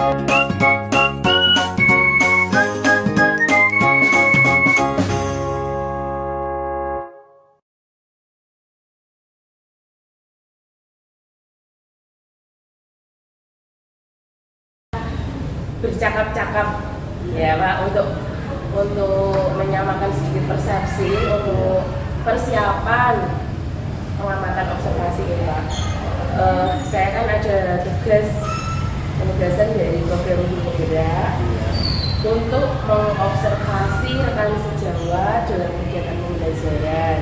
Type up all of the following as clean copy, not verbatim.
bercakap-cakap ya Pak, untuk menyamakan sedikit persepsi untuk persiapan pengamatan observasi ini Pak. Saya kan ada penugasan dari program Guru Penggerak untuk mengobservasi rekan sejawat dalam kegiatan pembelajaran.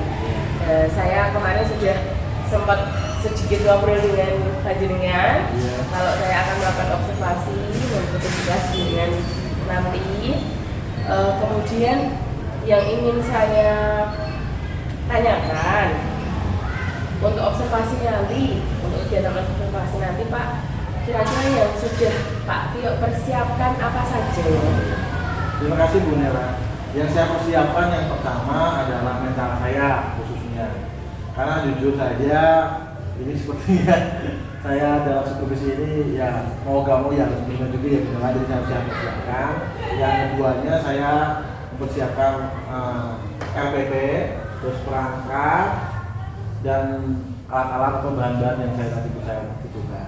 Saya kemarin sudah sempat sedikit ngobrol dengan panjenengan, kalau saya akan melakukan observasi bertugas dengan nanti. Kemudian yang ingin saya tanyakan untuk observasi nanti, untuk kegiatan observasi nanti Pak, kira-kira yang sudah Pak Tio persiapkan apa saja? Terima kasih Bu Nela. Yang saya persiapkan yang pertama adalah mental saya khususnya, karena jujur saja ini sepertinya saya dalam supervisi ini ya mau gak mau ya harus juga ya benar, jadi saya persiapkan. Yang keduanya saya mempersiapkan RPP, terus perangkat dan alat-alat atau bahan-bahan yang saya tadi saya butuhkan.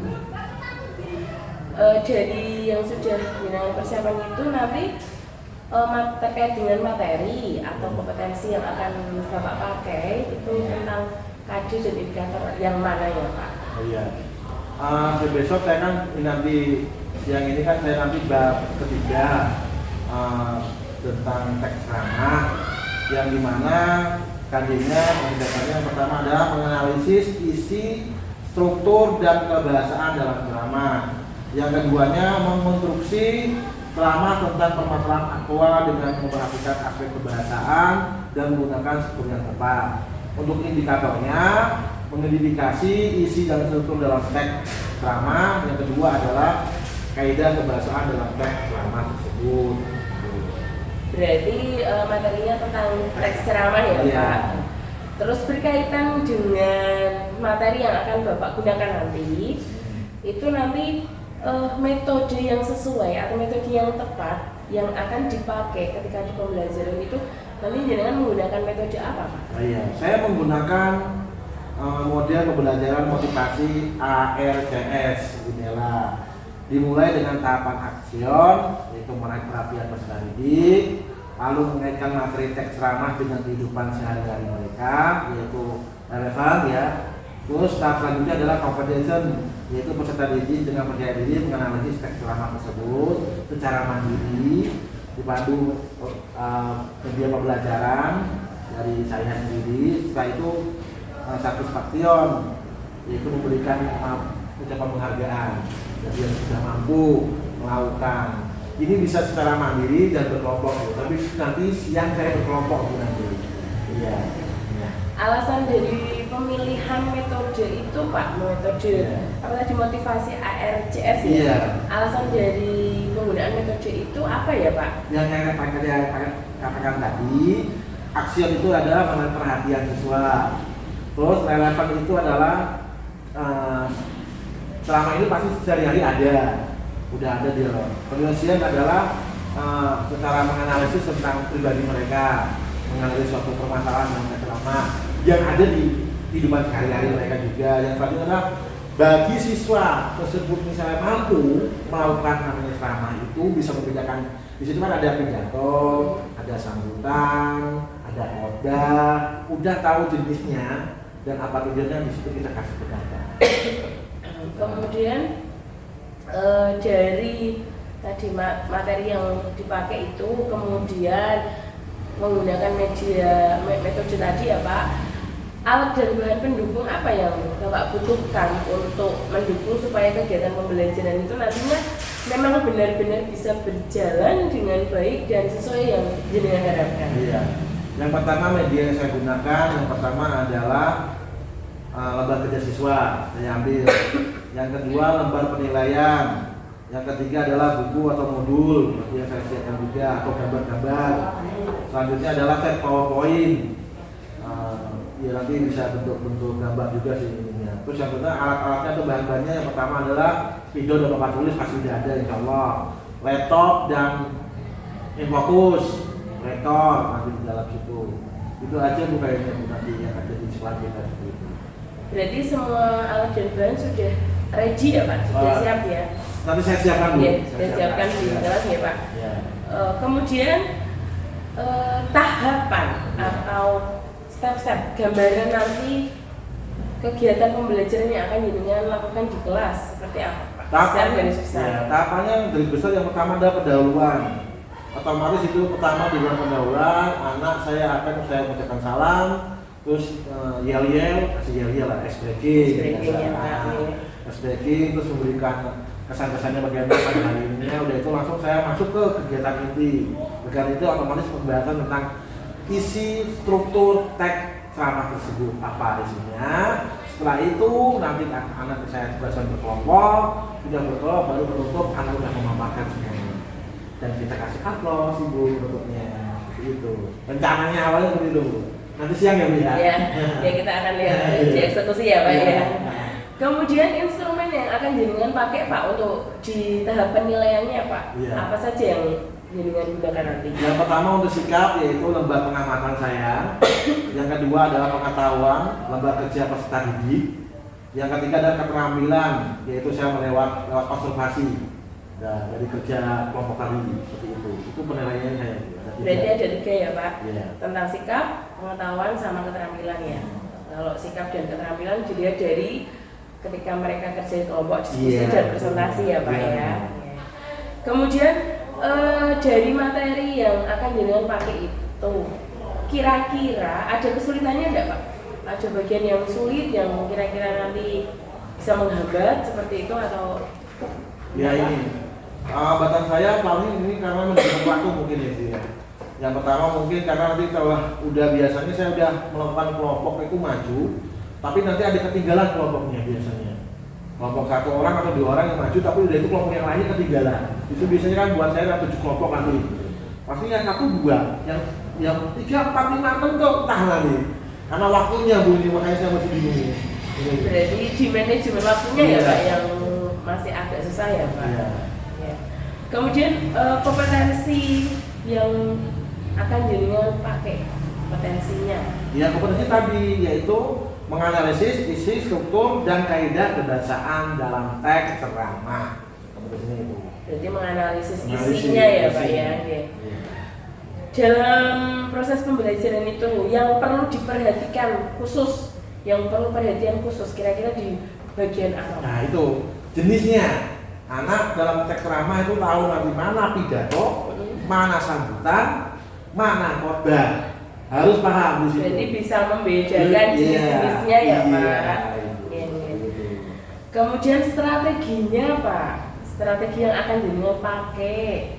Jadi yang sudah dengan persiapan itu nanti terkait dengan materi atau kompetensi yang akan Bapak pakai itu tentang KD dan indikator yang mana ya Pak? Oh iya. Besok saya kan nanti siang ini kan saya nanti bab ketiga tentang teks ramah, yang dimana KD-nya yang pertama adalah menganalisis isi, struktur dan kebahasaan dalam ceramah. Yang keduanya mengonstruksi ceramah tentang permasalahan aktual dengan memperhatikan aspek kebahasaan dan menggunakan struktur yang tepat. Untuk indikatornya mengidentifikasi isi dan struktur dalam teks ceramah. Yang kedua adalah kaidah kebahasaan dalam teks ceramah tersebut. Berarti materinya tentang teks ceramah ya Pak. Terus berkaitan dengan materi yang akan Bapak gunakan nanti, itu nanti metode yang sesuai atau metode yang tepat yang akan dipakai ketika di pembelajaran itu nanti jenengan menggunakan metode apa Pak? Iya, saya menggunakan model pembelajaran motivasi ARCS inilah. Dimulai dengan tahapan aksion, yaitu menarik perhatian peserta didik, lalu mengaitkan materi teks ceramah dengan kehidupan sehari-hari mereka, yaitu relevan ya. Terus tahap selanjutnya adalah confidence, yaitu peserta didik dengan percaya diri menganalisis teks ceramah tersebut secara mandiri, dipandu media pembelajaran dari saya sendiri. Setelah itu satisfaction, yaitu memberikan ucapan penghargaan bagi yang sudah mampu melakukan. Ini bisa secara mandiri dan berkelompok, tapi nanti siang saya berkelompok nanti. Iya. Alasan dari pemilihan metode itu Pak, metode apa tadi motivasi ARCS ya? Iya. Alasan dari penggunaan metode itu apa ya Pak? Yang saya katakan tadi, aksion itu adalah menarik perhatian siswa. Terus relevan itu adalah selama ini pasti sehari-hari ada, udah ada dia. Penyelesaian adalah secara menganalisis tentang pribadi mereka, menganalisis suatu permasalahan yang selama yang ada di kehidupan sehari-hari mereka juga. Yang selanjutnya adalah bagi siswa tersebut misalnya mampu melakukan namanya ceramah itu bisa membedakan. Di situ kan ada pidato, ada sambutan, ada oda, udah tahu jenisnya dan apa tujuannya, di situ kita kasih pendapat. Kemudian dari tadi materi yang dipakai itu kemudian menggunakan metode tadi ya Pak, alat dan bahan pendukung apa yang Bapak butuhkan untuk mendukung supaya kegiatan pembelajaran itu nantinya memang benar-benar bisa berjalan dengan baik dan sesuai yang jenengan harapkan? Iya. Yang pertama media yang saya gunakan, yang pertama adalah lembar kerja siswa saya ambil. Yang kedua lembar penilaian. Yang ketiga adalah buku atau modul yang saya siapkan juga atau gambar-gambar. Selanjutnya adalah set PowerPoint. ya nanti bisa bentuk-bentuk gambar juga sih ininya. Terus yang kedua alat-alatnya atau bahan-bahannya yang pertama adalah spidol dan papan tulis pasti sudah ada insya Allah. Laptop dan infokus, rekor nanti di dalam situ. Itu aja Bu kayaknya Bu nanti yang ada di sekolah kita seperti itu. Berarti semua alat dan bahan sudah ready ya Pak? Sudah siap ya? Nanti saya siapkan Bu. Iya, saya siapkan di kelas ya Pak. Ya. Kemudian tahapan atau step-step gambaran nanti kegiatan pembelajaran yang akan jenengan lakukan di kelas seperti apa Pak? Secara garis besar. Ya, tahapannya yang garis besar yang pertama adalah pendahuluan. Otomatis itu pertama di luar pendahuluan, anak saya mengucapkan salam, terus yel-yel, kasih yel-yel lah, SBG, terus memberikan kesan-kesannya bagaimana pada hari ini. Udah itu langsung saya masuk ke kegiatan inti. Kegiatan itu otomatis pembahasan tentang isi struktur teks ceramah tersebut apa isinya. Setelah itu nanti anak saya jelaskan berkelompok, sudah berkelompok baru menutup anak sudah memaparkan semuanya. Dan kita kasih aplaus Ibu bentuknya seperti itu. Rencananya awalnya seperti itu. Nanti siang ya Bu ya. Ya kita akan lihat di eksekusi ya Pak ya. Kemudian instrumen yang akan jenengan pakai Pak untuk di tahap penilaiannya Pak, apa saja yang jenengan gunakan nanti? Yang pertama untuk sikap yaitu lembar pengamatan saya. Yang kedua adalah pengetahuan, lembar kerja peserta didik. Yang ketiga adalah keterampilan, yaitu saya lewat observasi dari kerja kelompok tadi seperti itu. Itu penilaiannya saya. Berarti ada 3 ya Pak? Iya. Tentang sikap, pengetahuan, sama keterampilan ya. Kalau sikap dan keterampilan dilihat dari ketika mereka kerja di kelompok diskusi dan presentasi ya Pak ya. Kemudian dari materi yang akan jenengan pakai itu, kira-kira ada kesulitannya enggak Pak? Ada bagian yang sulit yang kira-kira nanti bisa menghambat seperti itu atau? Ya ini, hambatan saya tahun ini karena menentukan waktu mungkin ya sih ya. Yang pertama mungkin karena nanti kalau udah biasanya saya udah melakukan kelompok itu maju, tapi nanti ada ketinggalan kelompoknya biasanya. Kelompok 1 orang atau 2 orang yang maju, tapi udah itu kelompok yang lainnya ketinggalan. Itu biasanya kan buat saya ada 7 kelompok nanti. Pasti yang 1, 2, yang 3, 4, 5, 6 tuh entah nanti. Karena waktunya Bu ini makanya saya masih bingung ini. Berarti di manajemen waktunya ya Pak yang masih agak susah ya Pak. Ya. Kemudian kompetensi yang akan jenengan pakai potensinya. Ya kompetensi tadi yaitu menganalisis isi, struktur, dan kaidah kebahasaan dalam teks ceramah. Kompetensinya itu. Berarti menganalisis isinya ya Pak ya. Dalam proses pembelajaran itu yang perlu diperhatikan khusus, yang perlu perhatian khusus kira-kira di bagian apa? Nah itu jenisnya. Anak dalam teks ceramah itu tahu nanti mana pidato, mana sambutan, mana khotbah. Harus paham di situ. Jadi bisa membedakan jenis-jenisnya ya Pak. Kemudian strateginya Pak, strategi yang akan jenengan pakai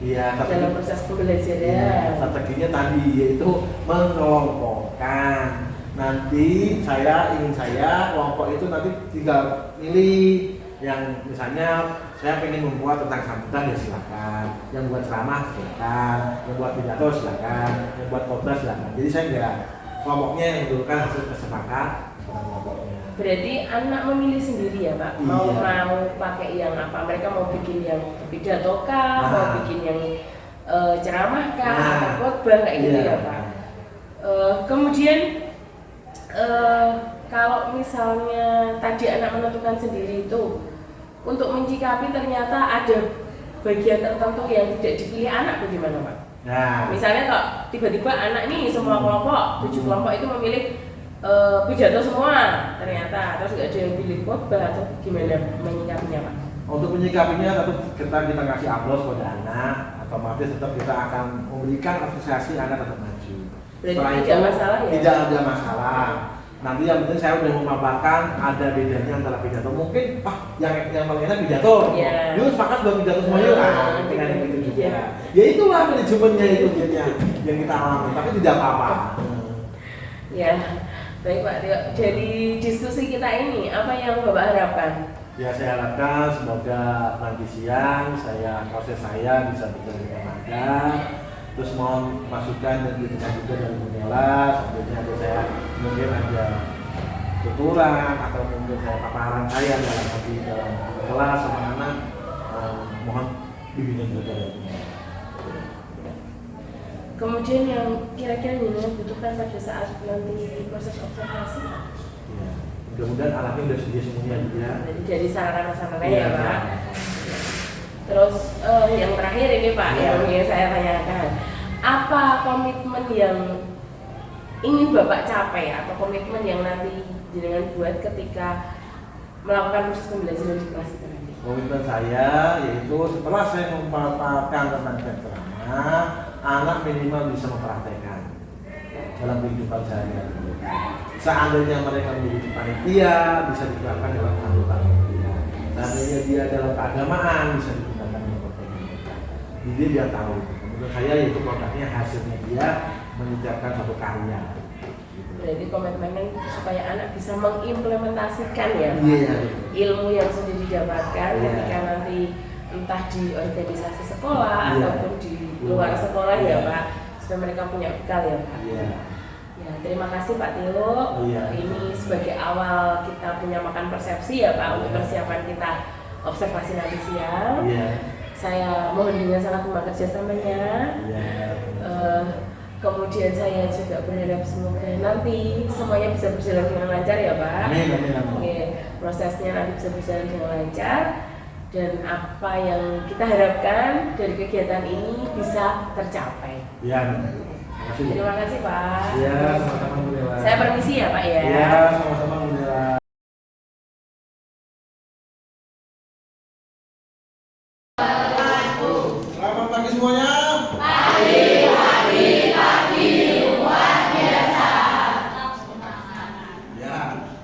dalam proses pembelajaran. Strateginya tadi yaitu mengelompokkan. Nanti ingin saya kelompok itu nanti tinggal pilih yang misalnya saya pengen membuat tentang sambutan ya silakan, yang buat ceramah silakan, yang buat pidato silakan, yang buat khotbah silakan. Jadi saya enggak kelompoknya yang menentukan hasil kesepakatan kelompoknya. Berarti anak memilih sendiri ya Pak, mau pakai yang apa? Mereka mau bikin yang pidato kah, mau bikin yang ceramah kah, atau khotbah kayak gitu ya Pak. Kemudian kalau misalnya tadi anak menentukan sendiri itu, untuk mencikapi ternyata ada bagian tertentu yang tidak dipilih anak bagaimana Pak? Nah, misalnya kalau tiba-tiba anak nih semua kelompok, 7 kelompok itu memilih pidato semua ternyata, terus nggak ada yang pilih khotbah atau gimana menyikapinya Pak? Untuk menyikapinya tetap kita kasih aplaus pada anak, otomatis tetap kita akan memberikan apresiasi anak tetap maju. Berarti tidak masalah ya? Tidak ada masalah. Nanti yang penting saya udah memaparkan ada bedanya antara pidato. Mungkin yang paling enak pidato. Yuk sepakat buat pidato semua yuk. Mungkin ada gitu juga. Ya itulah manajemennya itu yang kita alami. Tapi tidak apa-apa. Ya, baik Pak. Dari diskusi kita ini apa yang Bapak harapkan? Ya saya harapkan semoga nanti siang proses saya bisa berjalan dengan lancar. terus mohon masukan dan kritikan juga dari Bu Nela. Selanjutnya ada saya mungkin ada tuturan atau mungkin saya paparan saya dalam kelas sama anak, mohon bimbingan juga dari Bu Nela. Kemudian yang kira-kira yang butuhkan pada saat nanti proses observasi. Ya, mudah-mudahan anaknya udah sedia semuanya gitu ya. Jadi dari sarana-sarana Iya, ya Pak. Terus yang terakhir ini Pak, Iya. yang ingin saya tanyakan, apa komitmen yang ingin Bapak capai atau komitmen yang nanti jenengan buat ketika melakukan proses pembelajaran di kelas itu nanti? Komitmen saya yaitu setelah saya memaparkan tentang keterangan, anak minimal bisa mempraktekkan dalam kehidupan sehari-hari. Seandainya mereka menjadi panitia, bisa diterapkan dalam anggota panitia. Seandainya dia dalam keagamaan, bisa digunakan dalam mereka. Jadi dia tahu. Menurut saya itu produknya hasilnya dia menyediakan satu karya. Berarti komitmennya supaya anak bisa mengimplementasikan ya Pak, Iya. ilmu yang sudah didapatkan Iya. ketika nanti entah di organisasi sekolah Iya. ataupun di luar sekolah Iya. ya Pak, supaya mereka punya bekal ya Pak. Iya. Ya, terima kasih Pak Tio. Iya. Ini sebagai awal kita menyamakan persepsi ya Pak untuk Iya. persiapan kita observasi nanti siang. Iya. Saya mohon dengan sangat terima kerjasamanya. Iya. Kemudian saya juga berharap semoga nanti semuanya bisa berjalan dengan lancar ya Pak. Amin, amin, amin. Oke, prosesnya nanti bisa berjalan dengan lancar dan apa yang kita harapkan dari kegiatan ini bisa tercapai. Iya. Terima kasih. Terima kasih Pak. Iya, sama-sama Bu Nela. Saya permisi ya Pak ya. Iya, sama-sama Bu Nela. Selamat pagi semuanya. Ya,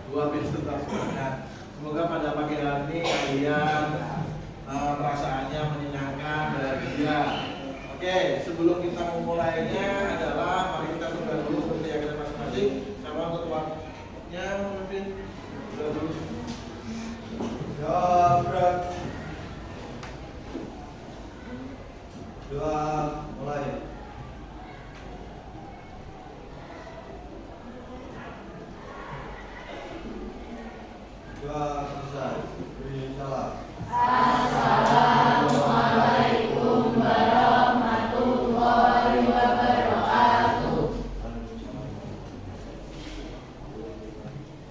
luar biasa tetap semangat. Semoga pada pagi hari ini kalian perasaannya menyenangkan, bahagia. Oke, sebelum kita memulainya adalah mari kita berdoa dulu seperti yang kita masing-masing. Sama ketuanya memimpin doa dulu. Ya, berat. Doa mulai. Doa selesai. Beri salam.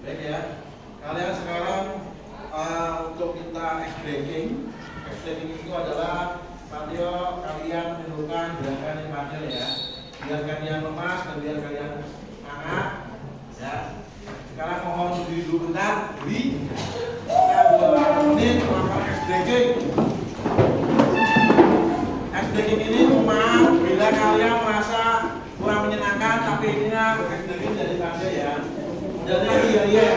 Baik ya, kalian sekarang untuk kita ice breaking. Ice breaking itu adalah Patio kalian menimbulkan gerakan yang panjang ya, biar kalian lemas dan biar kalian semangat ya. Sekarang mohon berdiri dulu bentar, berdiri. Kita 2 menit melakukan ice breaking. Ice breaking ini memang bila kalian merasa kurang menyenangkan, tapi ini ice breaking dari Patio ya. Modelnya iya.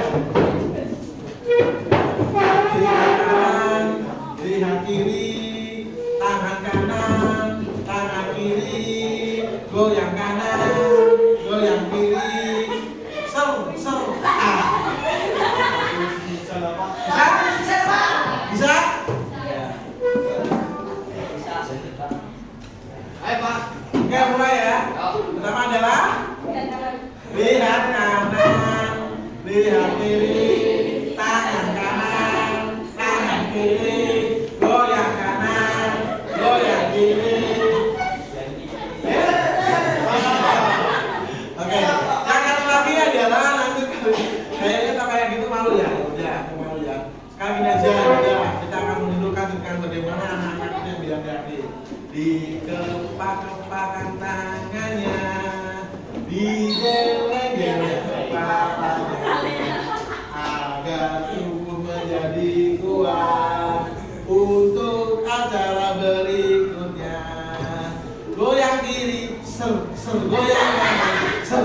Lihat kiri, tangan kanan, tangan kiri, goyang kanan, goyang kiri, ser. Bisa? Ayo Pak. Oke, mulai ya. Pertama adalah lihat kanan, lihat kiri, tangan kanan, tangan kiri, goyang kanan, goyang kiri. Oke, jangan lagi adalah nanti kayaknya tak kayak gitu malu ya. Udah, malu ya. Sekarang gini aja, udah kita akan menunjukkan tentang bagaimana anak-anak itu bilang tadi. Dikepak-kepakan tangannya, digeleng-geleng kepalanya, agar tubuh menjadi kuat untuk acara berikutnya. Goyang kiri, ser, goyang kanan, ser,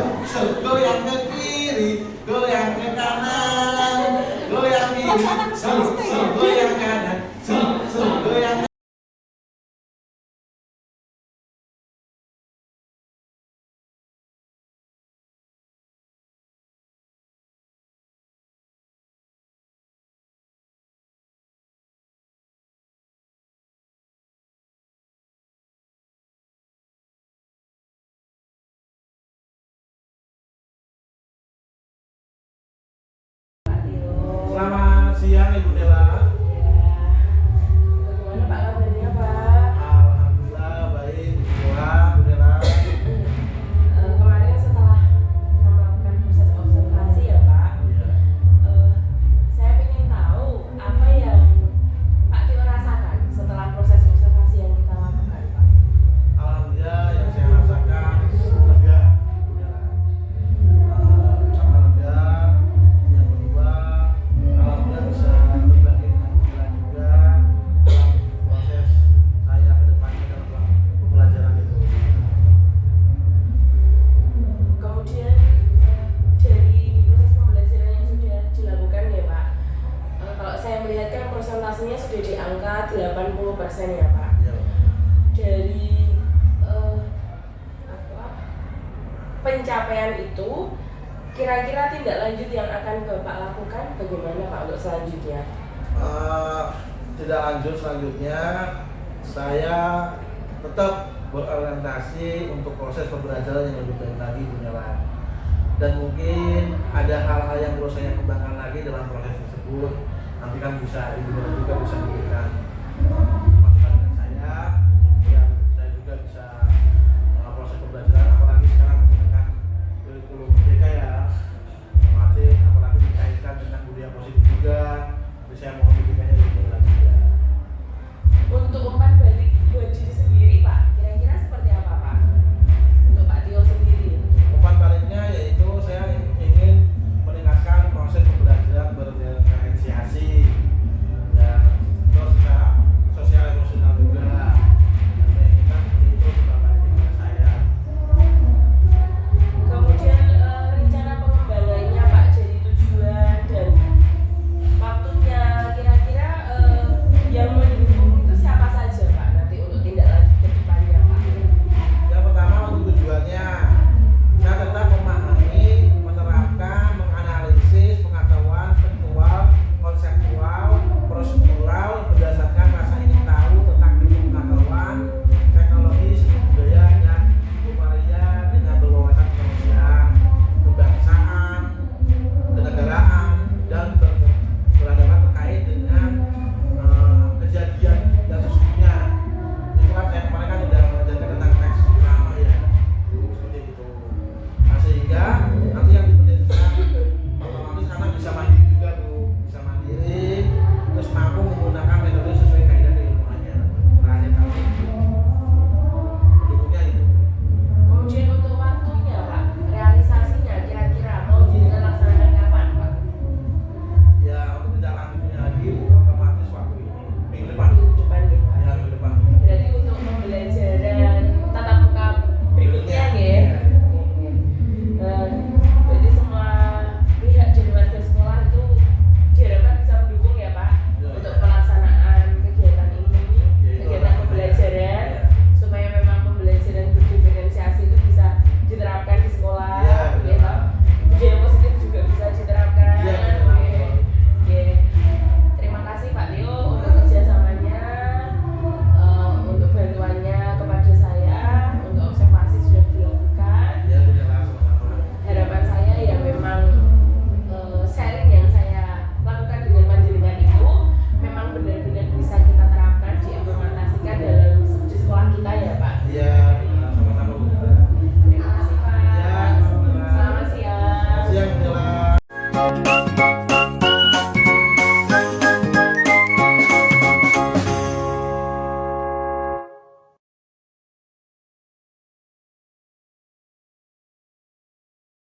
goyang ke kiri, goyang ke kanan, goyang kiri, ser, goyang kanan, ser, goyang siang Ibu Nela. Bagaimana Pak kabarnya Pak? Alhamdulillah baik, Bu Nela. Kemarin setelah melakukan proses observasi ya Pak, Iya. saya ingin tahu apa yang Pak Tio rasakan setelah proses observasi yang kita lakukan Pak. Alhamdulillah yang saya rasakan lega, Bu Nela. Sangat lega. Yang kedua, alhamdulillah bisa berbagi dengan pikiran juga dalam proses saya ke depannya dalam pembelajaran itu. Kemudian dari proses pembelajaran yang sudah dilakukan ya Pak, kalau saya melihat kan persentasenya sudah di angka 80% ya Pak. Iya. Dari pencapaian itu, kira-kira tindak lanjut yang akan Bapak lakukan bagaimana Pak untuk selanjutnya? Tidak lanjut selanjutnya, saya tetap berorientasi untuk proses pembelajaran yang lebih baik lagi, Bu Nela. Dan mungkin ada hal-hal yang perlu saya kembangkan lagi dalam proses tersebut. Nanti kan bisa Ibu Nela juga bisa memberikan masukan dengan saya, yang saya juga bisa proses pembelajaran, apalagi sekarang menggunakan kurikulum merdeka ya, otomatis apalagi dikaitkan dengan budaya positif juga. Jadi saya mohon dukungannya lebih lagi ya. Untuk umpan balik buat diri sendiri Pak, kira-kira seperti apa Pak? Untuk Pak Tio sendiri? Umpan baliknya yaitu saya ingin meningkatkan proses pembelajaran berdiferensiasi dan terus secara sosial emosional juga. Dan saya inginkan seperti itu umpan baliknya kepada saya. Kemudian rencana pengembangannya Pak, jadi tujuan dan waktunya, kira-kira yang mendukung itu siapa saja Pak nanti untuk tindak lanjut ke depannya Pak? Yang pertama untuk tujuannya, saya tetap memahami, menerapkan, menganalisis pengetahuan tekstual, konseptual, prosedural berdasarkan rasa ingin tahu tentang ilmu pengetahuan, teknologi, seni budaya, dan upaya dengan berwawasan kemanusiaan, kebangsaan, kenegaraan, dan berhadapan terkait dengan kejadian dan sesungguhnya. Itu kan saya kemarin kan udah mengajarkan tentang teks drama ya, seperti itu. Nah, sehingga nanti yang dipelajari otomatis karena bisa mandiri juga Bu, bisa mandiri, terus mampu menggunakan metode sesuai kaidah keilmuannya. Terakhir kali pendukungnya itu. Kemudian untuk waktunya Pak, realisasinya kira-kira mau dilaksanakan kapan Pak? Ya untuk tidak lanjutnya lagi otomatis waktu ini minggu depan. Minggu depan nih Pak. Ya minggu depan. Berarti untuk pembelajaran tatap muka berikutnya ya. Berarti semua pihak dan warga sekolah itu diharapkan bisa mendukung ya Pak Ya, untuk ya. pelaksanaan kegiatan ini, Ya, itu kegiatan harapannya. pembelajaran, Ya. supaya memang pembelajaran berdiferensiasi itu bisa diterapkan di sekolah, Ya, ya benar. Pak. Budaya positif juga bisa diterapkan. Ya, benar. Oke. Oke. Terima kasih Pak Tio untuk kerjasamanya, untuk bantuannya kepada saya, untuk observasi sudah dilakukan. Ya Bu Nela, sama-sama. Harapan saya ya memang sharing yang saya lakukan dengan panjenengan itu memang benar-benar bisa kita terapkan, diimplementasikan dalam di sekolah kita ya Pak. Iya.